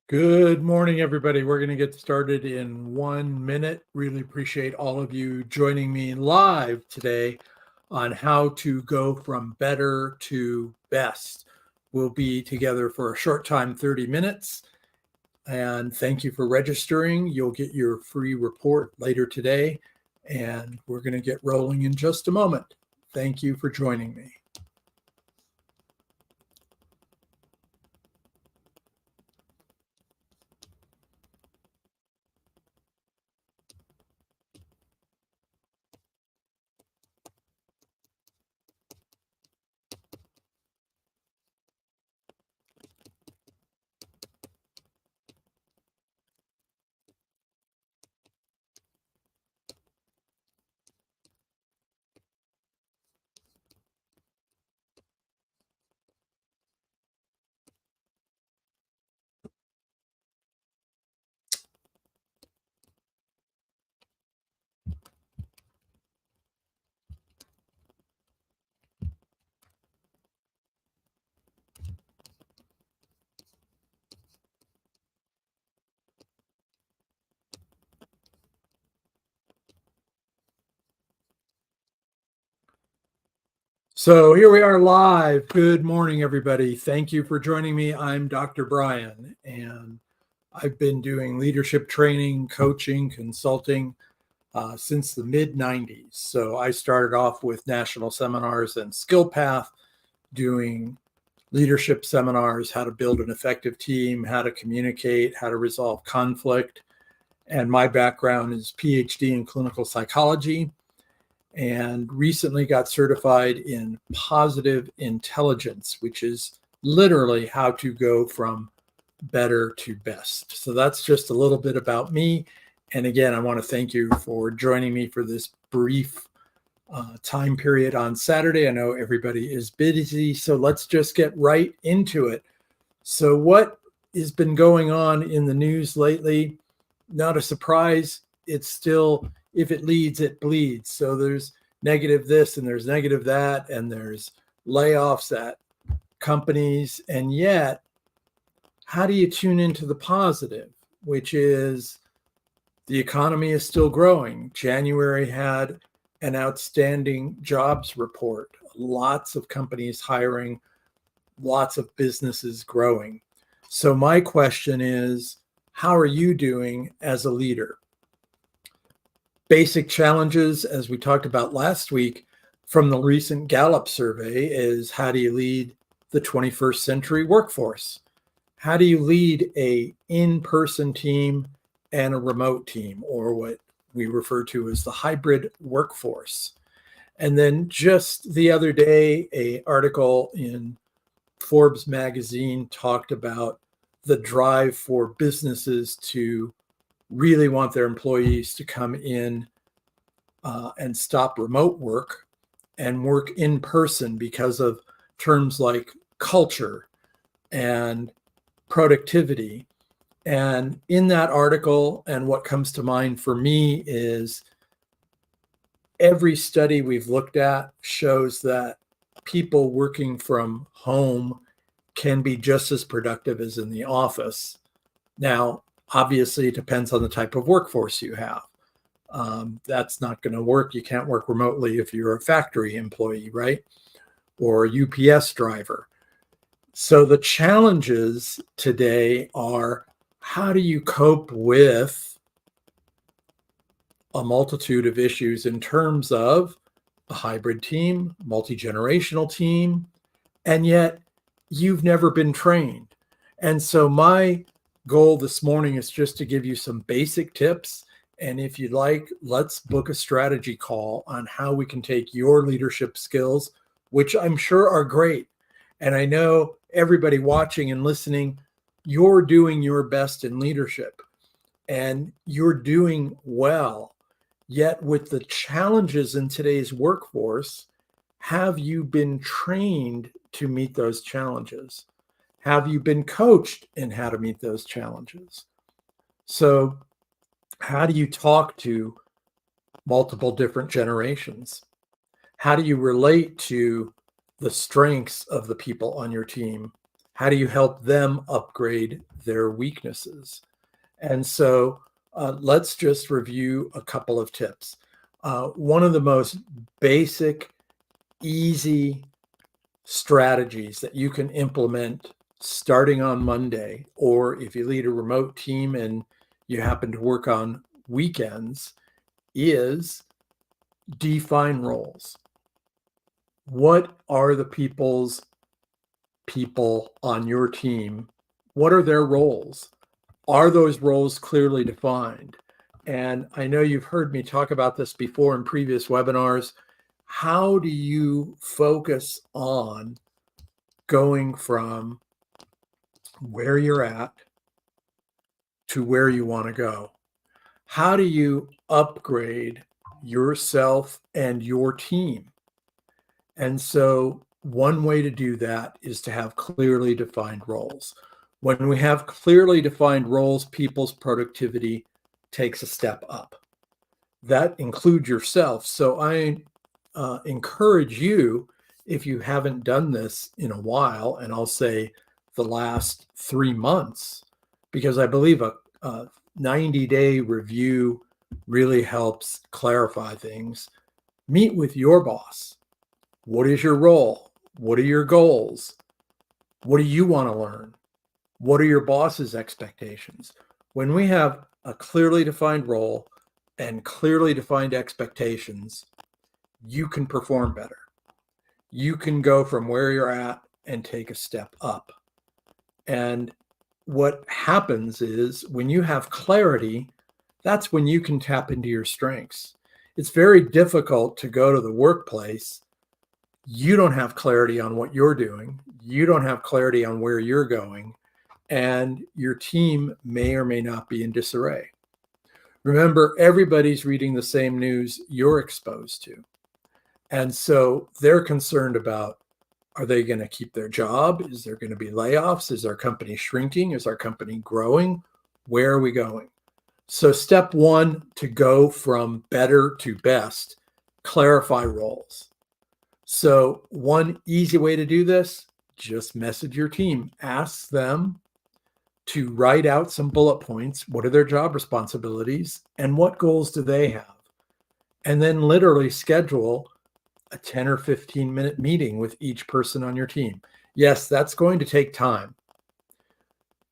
Good morning, everybody. We're going to get started in 1 minute. Really appreciate all of you joining me live today on how to go from better to best. We'll be together for a short time, 30 minutes. And thank you for registering. You'll get your free report later today. And we're going to get rolling in just a moment. Thank you for joining me. So here we are live. Good morning, everybody. Thank you for joining me. I'm Dr. Brian, and I've been doing leadership training, coaching, consulting since the mid 90s. So I started off with national seminars and Skill Path, doing leadership seminars, how to build an effective team, how to communicate, how to resolve conflict. And my background is PhD in clinical psychology, and recently got certified in positive intelligence, which is literally how to go from better to best. So that's just a little bit about me. And again, I want to thank you for joining me for this brief time period on Saturday. I know everybody is busy, so let's just get right into it. So, what has been going on in the news lately? Not a surprise. It's still, if it leads, it bleeds. So there's negative this and there's negative that, and there's layoffs at companies. And yet, how do you tune into the positive, which is the economy is still growing? January had an outstanding jobs report, lots of companies hiring, lots of businesses growing. So, my question is, how are you doing as a leader? Basic challenges, as we talked about last week from the recent Gallup survey, is how do you lead the 21st century workforce? How do you lead a in-person team and a remote team, or what we refer to as the hybrid workforce? And then just the other day, an article in Forbes magazine talked about the drive for businesses to really want their employees to come in and stop remote work and work in person because of terms like culture and productivity. And in that article, and what comes to mind for me is every study we've looked at shows that people working from home can be just as productive as in the office. Now, obviously, it depends on the type of workforce you have. That's not going to work. You can't work remotely if you're a factory employee, right? Or a UPS driver. So the challenges today are, how do you cope with a multitude of issues in terms of a hybrid team, multi-generational team, and yet you've never been trained. And so my goal this morning is just to give you some basic tips. And if you'd like, let's book a strategy call on how we can take your leadership skills, which I'm sure are great. And I know everybody watching and listening, you're doing your best in leadership and you're doing well. Yet, with the challenges in today's workforce, have you been trained to meet those challenges? Have you been coached in how to meet those challenges? So, how do you talk to multiple different generations? How do you relate to the strengths of the people on your team? How do you help them upgrade their weaknesses? And so let's just review a couple of tips. One of the most basic, easy strategies that you can implement starting on Monday, or if you lead a remote team and you happen to work on weekends, is define roles. What are the people on your team? What are their roles? Are those roles clearly defined? And I know you've heard me talk about this before in previous webinars. How do you focus on going from where you're at to where you want to go? How do you upgrade yourself and your team? And so one way to do that is to have clearly defined roles. When we have clearly defined roles, people's productivity takes a step up. That includes yourself. So I encourage you, if you haven't done this in a while, and I'll say the last 3 months, because I believe a 90-day review really helps clarify things. Meet with your boss. What is your role? What are your goals? What do you want to learn? What are your boss's expectations? When we have a clearly defined role and clearly defined expectations, you can perform better. You can go from where you're at and take a step up. And what happens is when you have clarity, that's when you can tap into your strengths. It's very difficult to go to the workplace. You don't have clarity on what you're doing. You don't have clarity on where you're going. And your team may or may not be in disarray. Remember, everybody's reading the same news you're exposed to. And so they're concerned about, are they going to keep their job? Is there going to be layoffs? Is our company shrinking? Is our company growing? Where are we going? So step one, to go from better to best, clarify roles. So one easy way to do this, just message your team. Ask them to write out some bullet points. What are their job responsibilities and what goals do they have? And then literally schedule a 10 or 15-minute meeting with each person on your team. Yes, that's going to take time.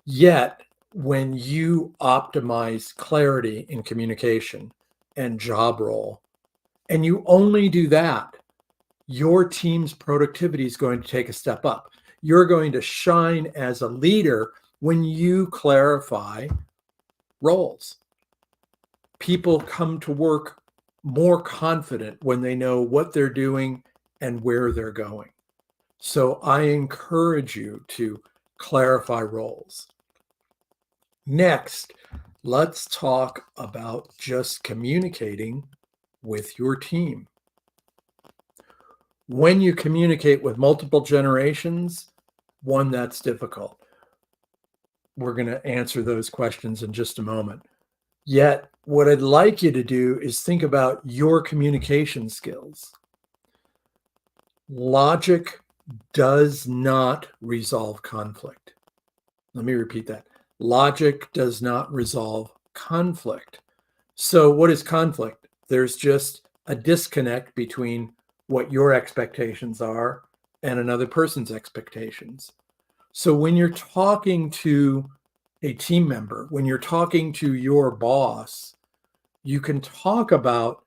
Yet, when you optimize clarity in communication and job role, and you only do that, your team's productivity is going to take a step up. You're going to shine as a leader when you clarify roles. People come to work more confident when they know what they're doing and where they're going. So I encourage you to clarify roles. Next, let's talk about just communicating with your team. When you communicate with multiple generations, one, that's difficult. We're going to answer those questions in just a moment. Yet, what I'd like you to do is think about your communication skills. Logic does not resolve conflict. Let me repeat that. Logic does not resolve conflict. So what is conflict? There's just a disconnect between what your expectations are and another person's expectations. So when you're talking to a team member, when you're talking to your boss, you can talk about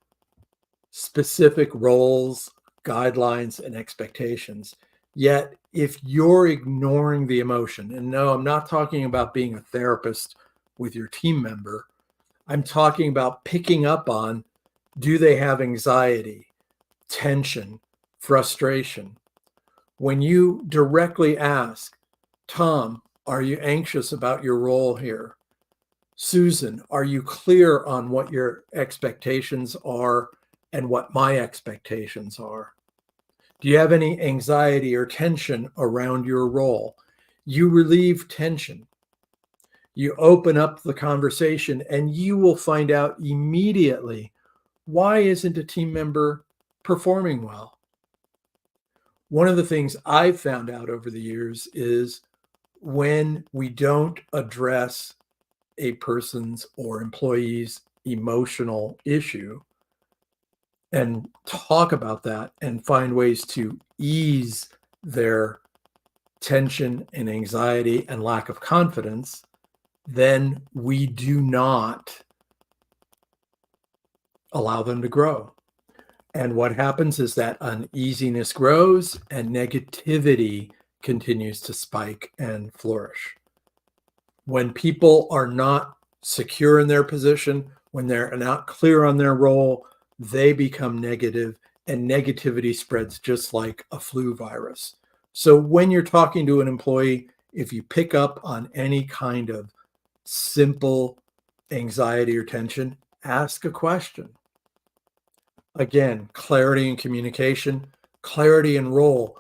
specific roles, guidelines, and expectations. Yet, if you're ignoring the emotion, and no, I'm not talking about being a therapist with your team member, I'm talking about picking up on, do they have anxiety, tension, frustration? When you directly ask, Tom, are you anxious about your role here? Susan, are you clear on what your expectations are and what my expectations are? Do you have any anxiety or tension around your role? You relieve tension. You open up the conversation and you will find out immediately, why isn't a team member performing well? One of the things I've found out over the years is when we don't address a person's or employee's emotional issue and talk about that and find ways to ease their tension and anxiety and lack of confidence, then we do not allow them to grow. And what happens is that uneasiness grows and negativity continues to spike and flourish. When people are not secure in their position, when they're not clear on their role, they become negative, and negativity spreads just like a flu virus. So when you're talking to an employee, if you pick up on any kind of simple anxiety or tension, ask a question. Again, clarity and communication, clarity and role.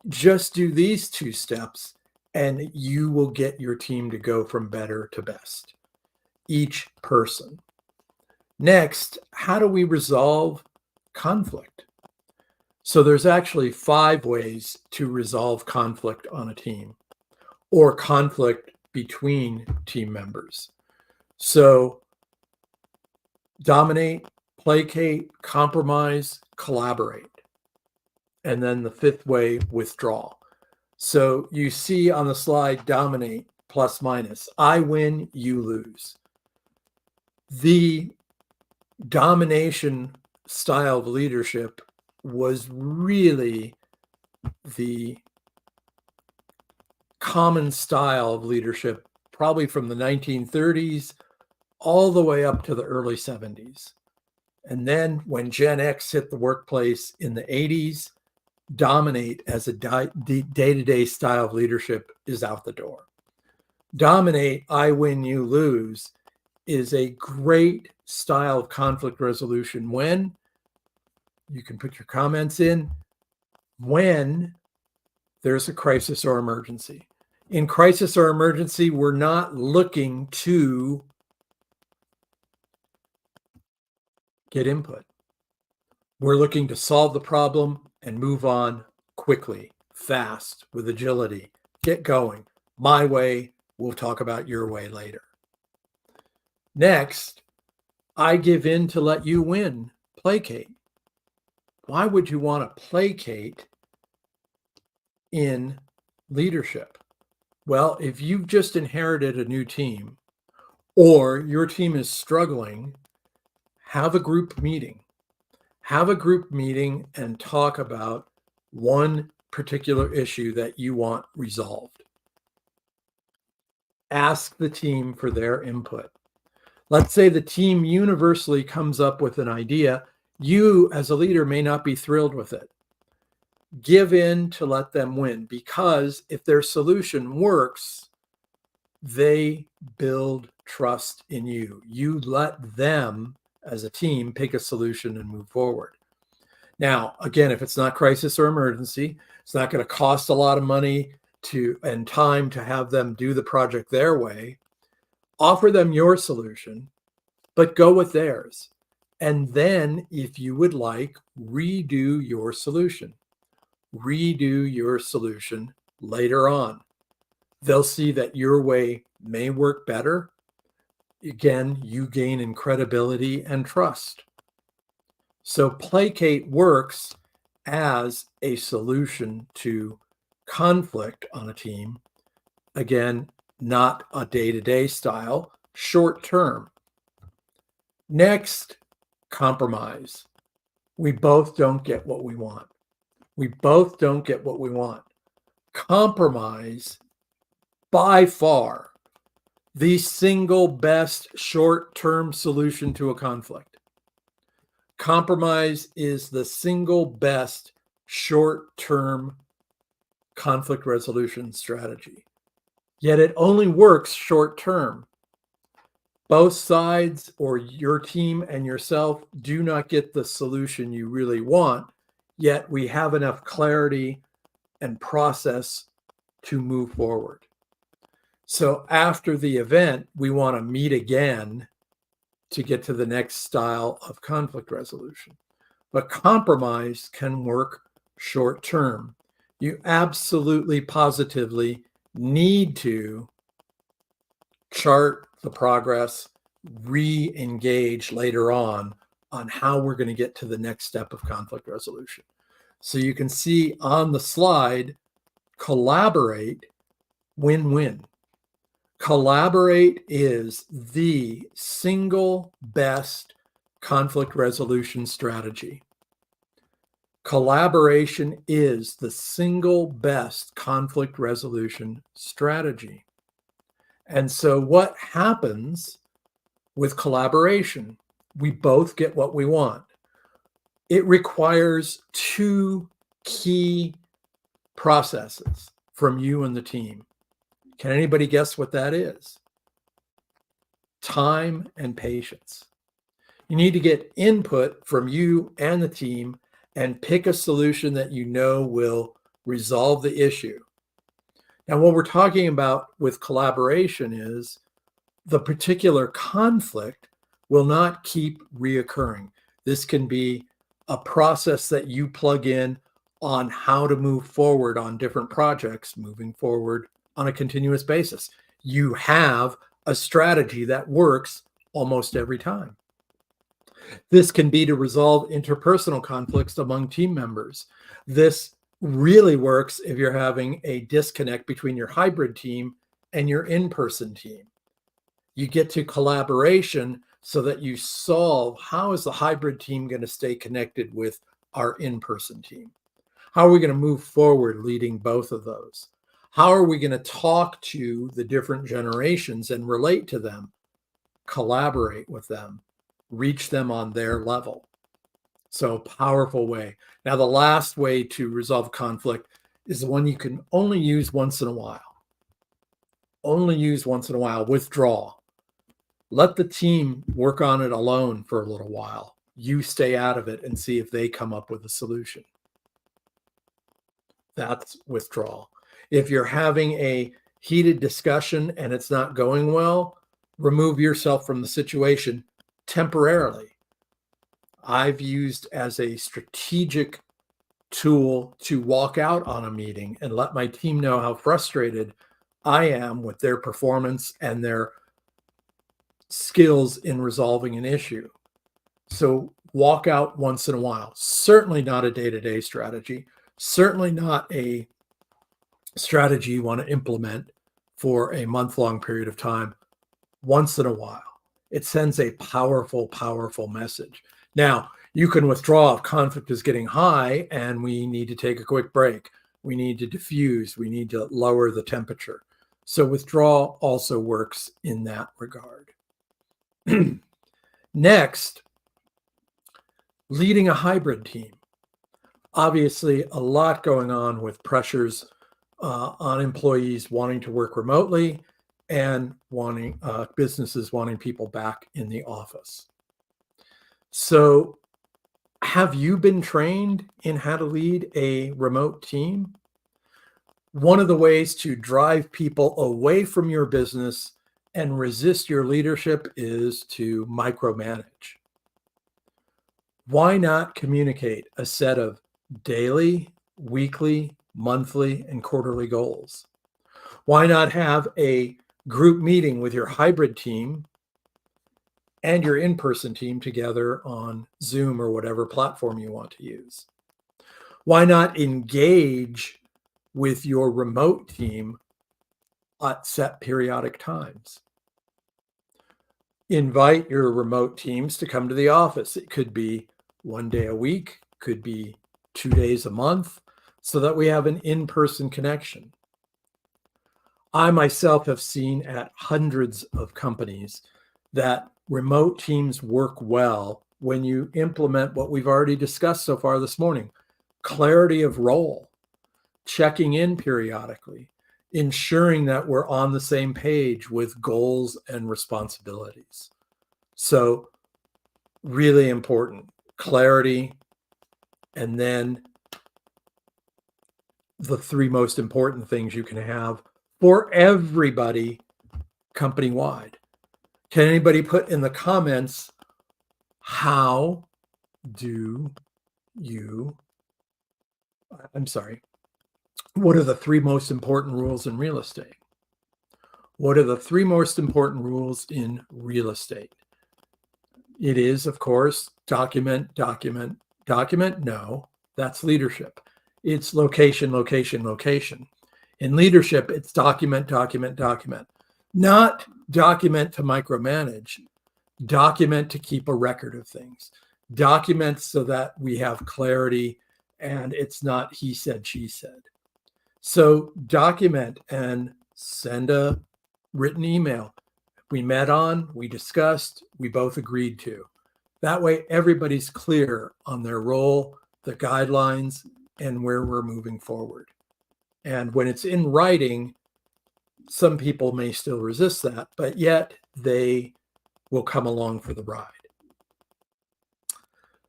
Just do these two steps and you will get your team to go from better to best. Each person. Next, how do we resolve conflict? So there's actually 5 ways to resolve conflict on a team or conflict between team members. So dominate, placate, compromise, collaborate. And then the 5th way, withdraw. So you see on the slide, dominate, plus minus. I win, you lose. The domination style of leadership was really the common style of leadership, probably from the 1930s all the way up to the early 70s. And then when Gen X hit the workplace in the 80s, dominate as a day-to-day style of leadership is out the door. Dominate, I win, you lose, is a great style of conflict resolution when, you can put your comments in, when there's a crisis or emergency. In crisis or emergency, we're not looking to get input. We're looking to solve the problem and move on quickly, fast, with agility. Get going. My way, we'll talk about your way later. Next, I give in to let you win. Placate. Why would you want to placate in leadership? Well, if you've just inherited a new team or your team is struggling, have a group meeting. Have a group meeting and talk about one particular issue that you want resolved. Ask the team for their input. Let's say the team universally comes up with an idea. You, as a leader, may not be thrilled with it. Give in to let them win, because if their solution works, they build trust in you. You let them, as a team, pick a solution and move forward. Now, again, if it's not crisis or emergency, it's not going to cost a lot of money and time to have them do the project their way. Offer them your solution, but go with theirs. And then, if you would like, redo your solution. Redo your solution later on. They'll see that your way may work better. Again, you gain in credibility and trust. So placate works as a solution to conflict on a team. Again, not a day-to-day style, short term. Next, compromise. We both don't get what we want. We both don't get what we want. Compromise, by far, the single best short-term solution to a conflict. Compromise is the single best short-term conflict resolution strategy. Yet it only works short-term. Both sides, or your team and yourself, do not get the solution you really want, yet we have enough clarity and process to move forward. So after the event, we want to meet again to get to the next style of conflict resolution. But compromise can work short term. You absolutely, positively need to chart the progress, re-engage later on how we're going to get to the next step of conflict resolution. So you can see on the slide, collaborate, win-win. Collaborate is the single best conflict resolution strategy. Collaboration is the single best conflict resolution strategy. And so what happens with collaboration? We both get what we want. It requires two key processes from you and the team. Can anybody guess what that is? Time and patience. You need to get input from you and the team and pick a solution that you know will resolve the issue. Now, what we're talking about with collaboration is the particular conflict will not keep reoccurring. This can be a process that you plug in on how to move forward on different projects, moving forward on a continuous basis. You have a strategy that works almost every time. This can be to resolve interpersonal conflicts among team members. This really works if you're having a disconnect between your hybrid team and your in-person team. You get to collaboration so that you solve, how is the hybrid team going to stay connected with our in-person team? How are we going to move forward leading both of those? How are we going to talk to the different generations and relate to them, collaborate with them, reach them on their level? So powerful way. Now, the last way to resolve conflict is the one you can only use once in a while. Only use once in a while. Withdraw. Let the team work on it alone for a little while. You stay out of it and see if they come up with a solution. That's withdrawal. If you're having a heated discussion and it's not going well, remove yourself from the situation temporarily. I've used as a strategic tool to walk out on a meeting and let my team know how frustrated I am with their performance and their skills in resolving an issue. So walk out once in a while. Certainly not a day-to-day strategy. Certainly not a strategy you want to implement for a month-long period of time. Once in a while. It sends a powerful, powerful message. Now, you can withdraw if conflict is getting high and we need to take a quick break. We need to diffuse. We need to lower the temperature. So withdrawal also works in that regard. Next, leading a hybrid team. Obviously, a lot going on with pressures on employees wanting to work remotely and wanting businesses wanting people back in the office. So have you been trained in how to lead a remote team? One of the ways to drive people away from your business and resist your leadership is to micromanage. Why not communicate a set of daily, weekly, monthly, and quarterly goals? Why not have a group meeting with your hybrid team and your in-person team together on Zoom or whatever platform you want to use? Why not engage with your remote team at set periodic times? Invite your remote teams to come to the office. It could be one day a week, could be 2 days a month, so that we have an in-person connection. I myself have seen at hundreds of companies that remote teams work well when you implement what we've already discussed so far this morning: clarity of role, checking in periodically, ensuring that we're on the same page with goals and responsibilities. So really important, clarity, and then the three most important things you can have for everybody company-wide. Can anybody put in the comments, how do you, I'm sorry, What are the three most important rules in real estate? What are the three most important rules in real estate? It is, of course, document, document, document. No, that's leadership. It's location, location, location. In leadership, it's document, document, document. Not document to micromanage, document to keep a record of things. Document so that we have clarity and it's not he said, she said. So document and send a written email. We met on, we discussed, we both agreed to. That way, everybody's clear on their role, the guidelines, and where we're moving forward. And when it's in writing, some people may still resist that, but yet they will come along for the ride.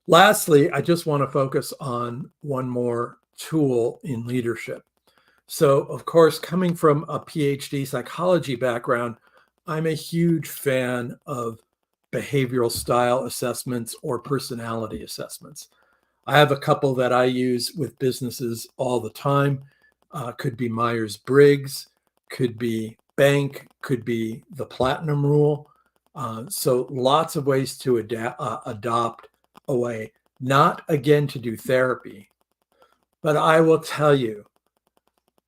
Lastly, I just want to focus on one more tool in leadership. So, of course, coming from a PhD psychology background, I'm a huge fan of behavioral style assessments or personality assessments. I have a couple that I use with businesses all the time. Could be Myers-Briggs, could be Bank, could be the Platinum Rule. So lots of ways to adopt a way, not again to do therapy, but I will tell you,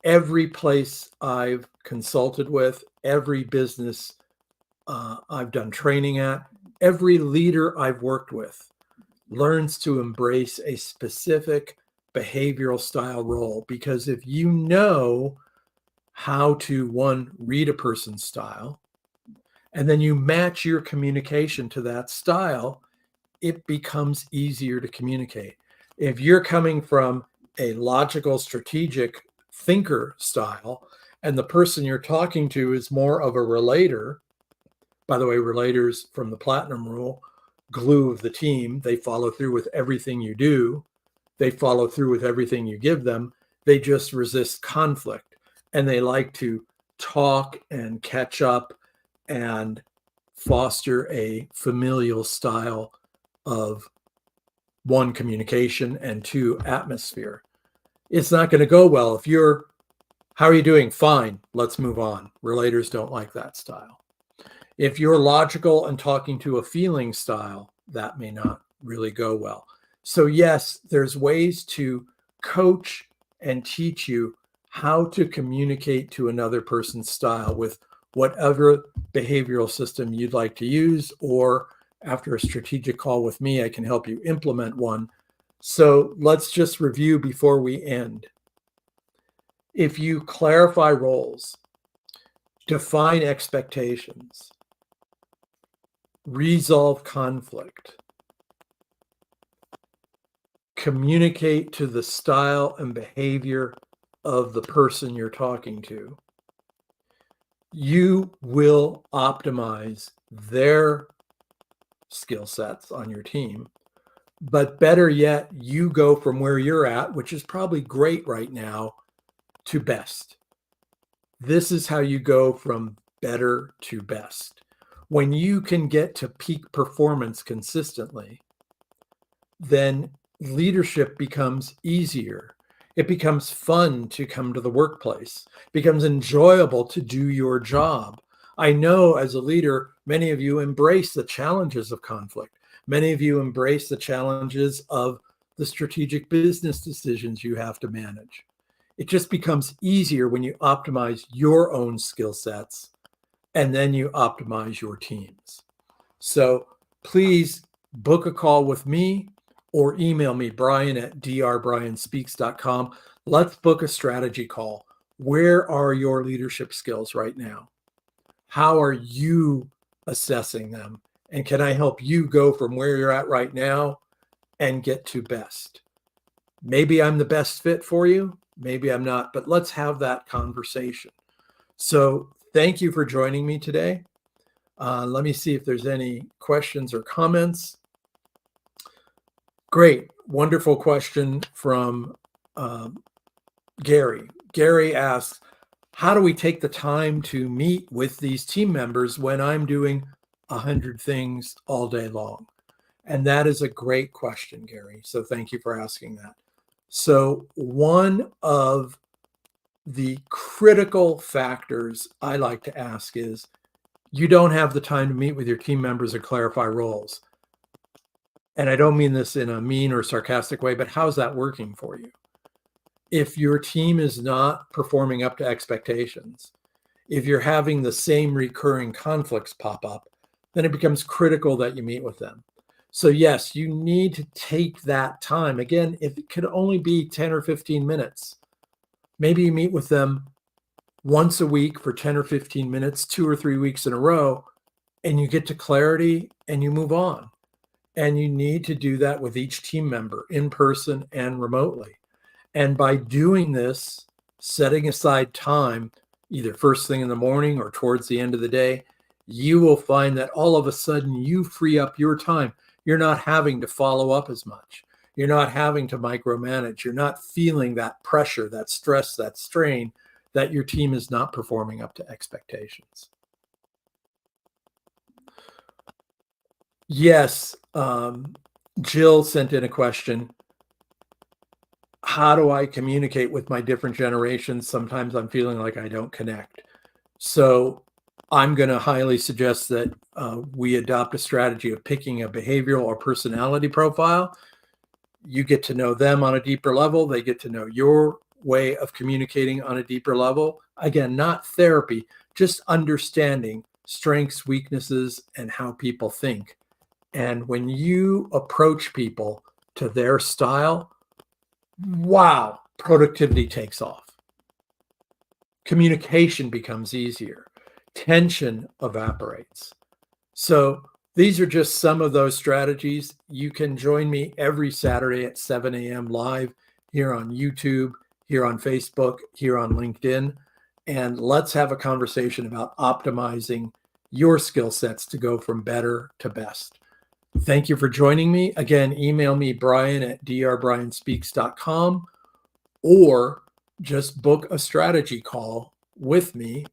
every place I've consulted with, every business I've done training at, every leader I've worked with learns to embrace a specific behavioral style role. Because if you know how to, one, read a person's style, and then you match your communication to that style, it becomes easier to communicate. If you're coming from a logical, strategic thinker style, and the person you're talking to is more of a relator, by the way, relators from the Platinum Rule, glue of the team, they follow through with everything you do, they follow through with everything you give them, they just resist conflict, and they like to talk and catch up and foster a familial style of, one, communication, and two, atmosphere. It's not going to go well if you're, how are you doing? Fine, let's move on. Relators don't like that style. If you're logical and talking to a feeling style, that may not really go well. So yes, there's ways to coach and teach you how to communicate to another person's style with whatever behavioral system you'd like to use, or after a strategic call with me, I can help you implement one. So let's just review before we end. If you clarify roles, define expectations, resolve conflict, communicate to the style and behavior of the person you're talking to, you will optimize their skill sets on your team. But better yet, you go from where you're at, which is probably great right now, to best. This is how you go from better to best. When you can get to peak performance consistently, then leadership becomes easier. It becomes fun to come to the workplace. It becomes enjoyable to do your job. I know as a leader, many of you embrace the challenges of conflict. Many of you embrace the challenges of the strategic business decisions you have to manage. It just becomes easier when you optimize your own skill sets and then you optimize your teams. So please book a call with me or email me, brian@drbrianspeaks.com. Let's book a strategy call. Where are your leadership skills right now? How are you assessing them? And can I help you go from where you're at right now and get to best? Maybe I'm the best fit for you. Maybe I'm not, but let's have that conversation. So thank you for joining me today. Let me see if there's any questions or comments. Great. Wonderful question from Gary. Gary asks, how do we take the time to meet with these team members when I'm doing 100 things all day long? And that is a great question, Gary. So thank you for asking that. So one of the critical factors I like to ask is, you don't have the time to meet with your team members and clarify roles. And I don't mean this in a mean or sarcastic way, but how's that working for you? If your team is not performing up to expectations, if you're having the same recurring conflicts pop up, then it becomes critical that you meet with them. So, yes, you need to take that time. Again, if it could only be 10 or 15 minutes, maybe you meet with them once a week for 10 or 15 minutes, 2 or 3 weeks in a row, and you get to clarity and you move on. And you need to do that with each team member in person and remotely. And by doing this, setting aside time, either first thing in the morning or towards the end of the day, you will find that all of a sudden you free up your time. You're not having to follow up as much. You're not having to micromanage. You're not feeling that pressure, that stress, that strain that your team is not performing up to expectations. Yes, Jill sent in a question. How do I communicate with my different generations? Sometimes I'm feeling like I don't connect. So I'm going to highly suggest that we adopt a strategy of picking a behavioral or personality profile. You get to know them on a deeper level. They get to know your way of communicating on a deeper level. Again, not therapy, just understanding strengths, weaknesses, and how people think. And when you approach people to their style, wow, productivity takes off. Communication becomes easier. Tension evaporates. So these are just some of those strategies. You can join me every Saturday at 7 a.m. live here on YouTube, here on Facebook, here on LinkedIn. And let's have a conversation about optimizing your skill sets to go from better to best. Thank you for joining me. Again, email me, brian@drbrianspeaks.com, or just book a strategy call with me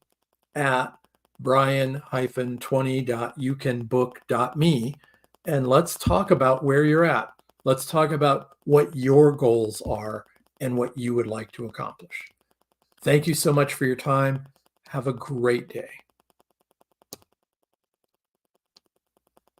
at brian-20.youcanbook.me, and let's talk about where you're at. Let's talk about what your goals are and what you would like to accomplish. Thank you so much for your time. Have a great day.